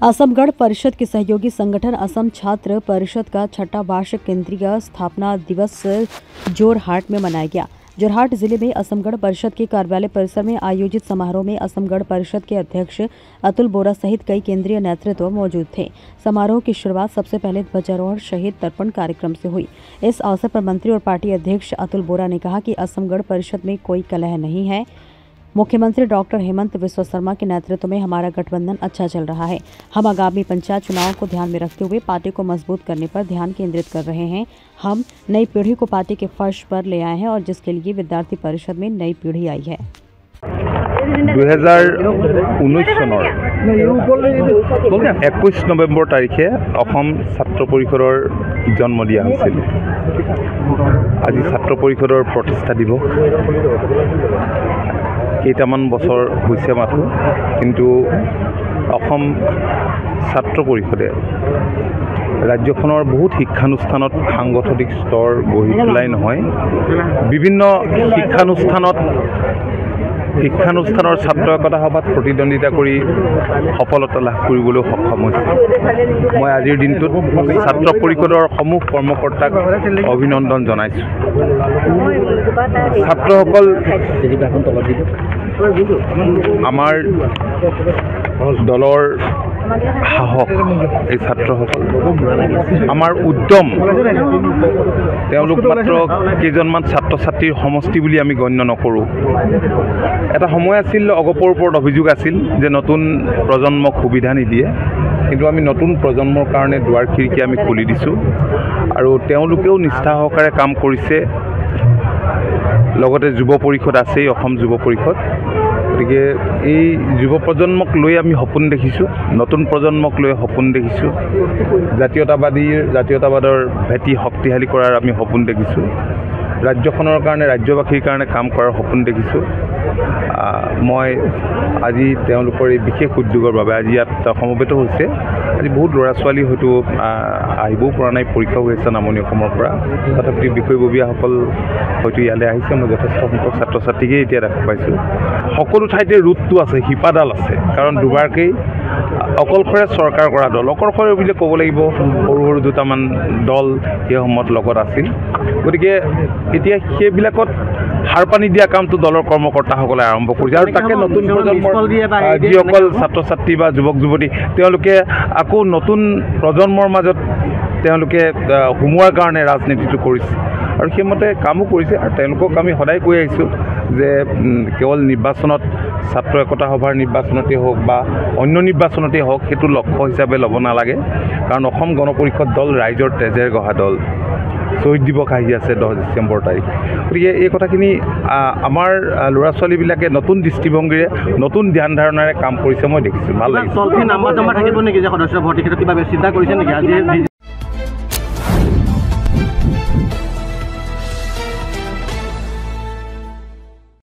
असम गण परिषद के सहयोगी संगठन असम छात्र परिषद का छठा वार्षिक केंद्रीय स्थापना दिवस जोरहाट में मनाया गया। जोरहाट जिले में असम गण परिषद के कार्यालय परिसर में आयोजित समारोह में असम गण परिषद के अध्यक्ष अतुल बोरा सहित कई केंद्रीय नेतृत्व मौजूद थे। समारोह की शुरुआत सबसे पहले ध्वजारोहण शहीद तर्पण कार्यक्रम से हुई। इस अवसर पर मंत्री और पार्टी अध्यक्ष अतुल बोरा ने कहा कि असम गण परिषद में कोई कलह नहीं है। मुख्यमंत्री डॉक्टर हेमंत बिस्वा शर्मा के नेतृत्व में हमारा गठबंधन अच्छा चल रहा है। हम आगामी पंचायत चुनाव को ध्यान में रखते हुए पार्टी को मजबूत करने पर ध्यान केंद्रित कर रहे हैं। हम नई पीढ़ी को पार्टी के फर्श पर ले आए हैं और जिसके लिए विद्यार्थी परिषद में नई पीढ़ी आई है। 2019 চনৰ 21 নৱেম্বৰ তাৰিখে অসম ছাত্ৰ পৰিষদৰ জন্ম দিয়া হৈছিল। আজি ছাত্ৰ পৰিষদৰ প্ৰতিষ্ঠা দিৱস। কেইটামান বছৰ হৈছে মাথো, কিন্তু অসম ছাত্ৰ পৰিষদে ৰাজ্যখনৰ বহুত শিক্ষানুষ্ঠানত সাংগঠনিক স্তৰ গঢ়ি তোলাই নহয়, বিভিন্ন শিক্ষানুষ্ঠানৰ ছাত্ৰ একতা সভাত প্ৰতিদ্বন্দ্বিতা কৰি সফলতা লাভ কৰিবলৈ সক্ষম হৈছে। মই আজিৰ দিনটোত ছাত্ৰ পৰিষদৰ সমূহ কৰ্মকৰ্তাক অভিনন্দন জনাইছোঁ। ছাত্ৰসকল আমাৰ দলৰ সাহস, এই ছাত্ৰসকল আমাৰ উদ্যম। তেওঁলোক মাত্ৰ কেইজনমান ছাত্ৰ ছাত্ৰীৰ সমষ্টি বুলি আমি গণ্য নকৰোঁ। এটা সময় আছিল, অগপৰ ওপৰত অভিযোগ আছিল যে নতুন প্ৰজন্মক সুবিধা নিদিয়ে, কিন্তু আমি নতুন প্ৰজন্মৰ কাৰণে দুৱাৰ খিৰিকী আমি খুলি দিছোঁ আৰু তেওঁলোকেও নিষ্ঠা সহকাৰে কাম কৰিছে। লগতে যুৱ পৰিষদ আছেই, অসম যুৱ পৰিষদ। গতিকে এই যুৱ প্ৰজন্মক লৈ আমি সপোন দেখিছোঁ, নতুন প্ৰজন্মক লৈ সপোন দেখিছোঁ। জাতীয়তাবাদৰ ভেটি শক্তিশালী কৰাৰ আমি সপোন দেখিছোঁ। ৰাজ্যখনৰ কাৰণে, ৰাজ্যবাসীৰ কাৰণে কাম কৰাৰ সপোন দেখিছোঁ। মই আজি তেওঁলোকৰ এই বিশেষ উদ্যোগৰ বাবে আজি ইয়াত সমবেত হৈছে। আজি বহুত ল'ৰা ছোৱালী হয়তো আহিবও পৰা নাই, পৰীক্ষা হৈ আছে নামনি অসমৰ পৰা, তথাপি বিষয়ববীয়াসকল হয়তো ইয়ালৈ আহিছে। মই যথেষ্ট সংখ্যক ছাত্ৰ ছাত্ৰীকেই এতিয়া দেখা পাইছোঁ। সকলো ঠাইতে ৰুটটো আছে, শিপাডাল আছে, কাৰণ দুবাৰকেই অকলশৰে চৰকাৰ কৰা দল, অকলশৰে বুলি ক'ব লাগিব, সৰু সৰু দুটামান দল সেই সময়ত লগত আছিল। গতিকে এতিয়া সেইবিলাকত সাৰ পানী দিয়া কামটো দলৰ কৰ্মকৰ্তাসকলে আৰম্ভ কৰিছে আৰু তাকে নতুন প্ৰজন্মৰ যিসকল ছাত্ৰ ছাত্ৰী বা যুৱক যুৱতী, তেওঁলোকে আকৌ নতুন প্ৰজন্মৰ মাজত তেওঁলোকে সোমোৱাৰ কাৰণে ৰাজনীতিটো কৰিছে আৰু সেইমতে কামো কৰিছে। আৰু তেওঁলোকক আমি সদায় কৈ আহিছোঁ যে কেৱল নিৰ্বাচনত, ছাত্ৰ একতা সভাৰ নিৰ্বাচনতেই হওক বা অন্য নিৰ্বাচনতেই হওক, সেইটো লক্ষ্য হিচাপে ল'ব নালাগে, কাৰণ অসম গণ পৰিষদ দল ৰাইজৰ তেজেৰে গঢ়া দল। শ্বহীদ দিৱস আহি আছে 10 ডিচেম্বৰ তাৰিখ। গতিকে এই কথাখিনি আমাৰ ল'ৰা ছোৱালীবিলাকে নতুন দৃষ্টিভংগীৰে, নতুন ধ্যান ধাৰণাৰে কাম কৰিছে, মই দেখিছোঁ, ভাল লাগিছে।